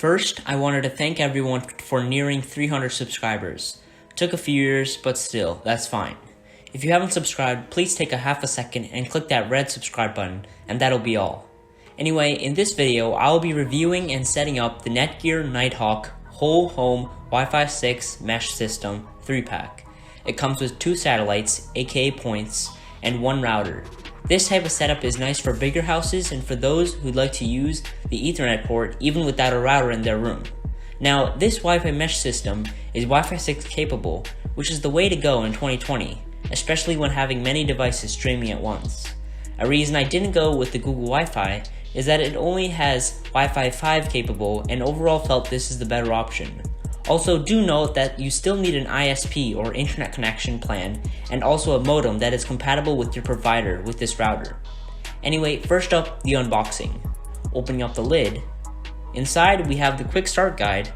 First, I wanted to thank everyone for nearing 300 subscribers. Took a few years, but still, that's fine. If you haven't subscribed, please take a half a second and click that red subscribe button, and that'll be all. Anyway, in this video, I'll be reviewing and setting up the Netgear Nighthawk Whole Home Wi-Fi 6 Mesh System 3-pack. It comes with 2 satellites, aka points, and 1 router. This type of setup is nice for bigger houses and for those who'd like to use the Ethernet port even without a router in their room. Now, this Wi-Fi mesh system is Wi-Fi 6 capable, which is the way to go in 2020, especially when having many devices streaming at once. A reason I didn't go with the Google Wi-Fi is that it only has Wi-Fi 5 capable, and overall felt this is the better option. Also, do note that you still need an ISP or internet connection plan, and also a modem that is compatible with your provider with this router. Anyway, first up, the unboxing. Opening up the lid, inside we have the quick start guide,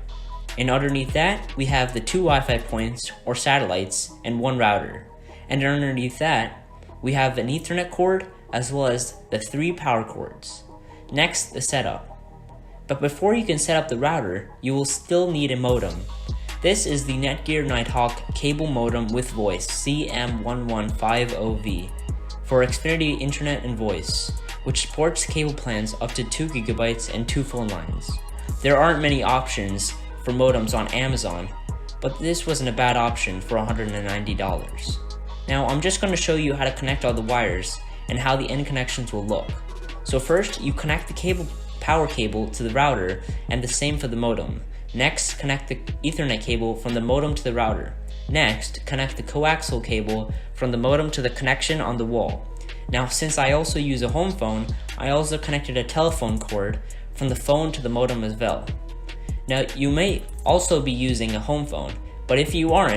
and underneath that we have the 2 Wi-Fi points or satellites and 1 router. And underneath that we have an Ethernet cord as well as the 3 power cords. Next, the setup. But before you can set up the router, you will still need a modem. This is the Netgear Nighthawk cable modem with voice 𝐍𝐢𝐿1150V for Xfinity Internet and Voice, which supports cable plans up to 2 GB and 2 phone lines. There aren't many options for modems on Amazon, but this wasn't a bad option for $190. Now I'm just going to show you how to connect all the wires and how the end connections will look. So first, you connect the power cable to the router, and the same for the modem. Next, connect the Ethernet cable from the modem to the router. Next, connect the coaxial cable from the modem to the connection on the wall. Now, since I also use a home phone, I also connected a telephone cord from the phone to the modem as well. Now, you may also be using a home phone, but if you are,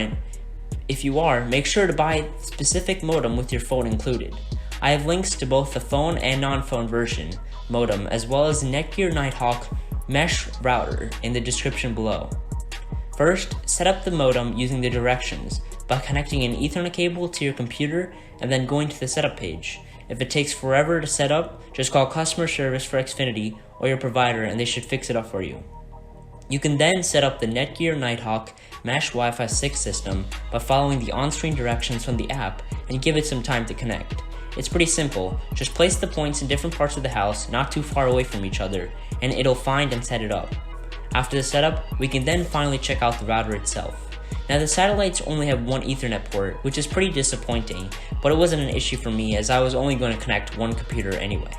make sure to buy specific modem with your phone included. I have links to both the phone and non-phone version modem, as well as the Netgear Nighthawk mesh router in the description below. First, set up the modem using the directions by connecting an Ethernet cable to your computer and then going to the setup page. If it takes forever to set up, just call customer service for Xfinity or your provider and they should fix it up for you. You can then set up the Netgear Nighthawk Mesh Wi-Fi 6 system by following the on-screen directions from the app and give it some time to connect. It's pretty simple, just place the points in different parts of the house, not too far away from each other, and it'll find and set it up. After the setup, we can then finally check out the router itself. Now the satellites only have 1 Ethernet port, which is pretty disappointing, but it wasn't an issue for me as I was only going to connect 1 computer anyway.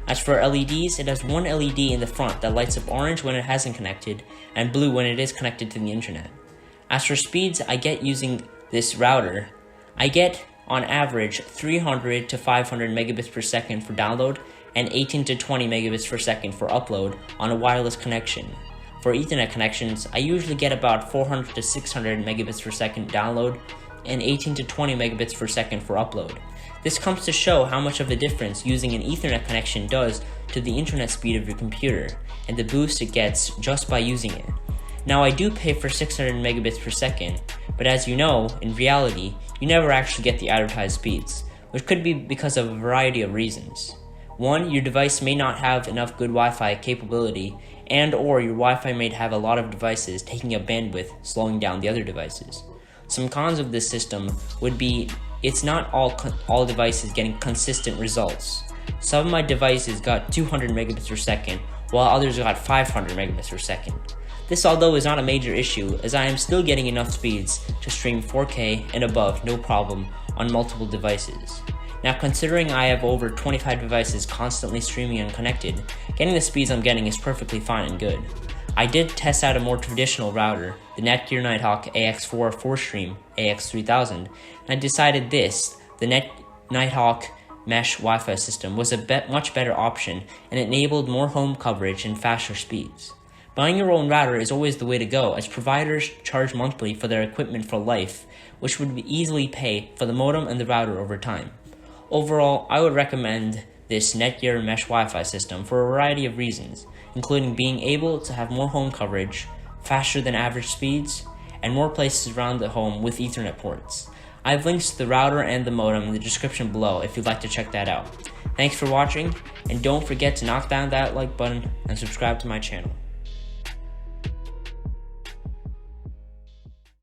As for LEDs, it has 1 LED in the front that lights up orange when it hasn't connected, and blue when it is connected to the internet. As for speeds I get using this router, I get on average 300 to 500 megabits per second for download and 18 to 20 megabits per second for upload on a wireless connection. For Ethernet connections, I usually get about 400 to 600 megabits per second download and 18 to 20 megabits per second for upload. This comes to show how much of a difference using an Ethernet connection does to the internet speed of your computer and the boost it gets just by using it. Now I do pay for 600 megabits per second, but as you know, in reality, you never actually get the advertised speeds, which could be because of a variety of reasons. 1, your device may not have enough good Wi-Fi capability, and or your Wi-Fi may have a lot of devices taking up bandwidth, slowing down the other devices. Some cons of this system would be it's not all devices getting consistent results. Some of my devices got 200 megabits per second, while others got 500 megabits per second. This, although, is not a major issue, as I am still getting enough speeds to stream 4K and above no problem on multiple devices. Now, considering I have over 25 devices constantly streaming and connected, getting the speeds I'm getting is perfectly fine and good. I did test out a more traditional router, the Netgear Nighthawk AX4 4-stream AX3000, and I decided the Nighthawk Mesh Wi-Fi system was a much better option and enabled more home coverage and faster speeds. Buying your own router is always the way to go, as providers charge monthly for their equipment for life, which would easily pay for the modem and the router over time. Overall, I would recommend this Netgear Mesh Wi-Fi system for a variety of reasons, including being able to have more home coverage, faster than average speeds, and more places around the home with Ethernet ports. I have links to the router and the modem in the description below if you'd like to check that out. Thanks for watching, and don't forget to knock down that like button and subscribe to my channel.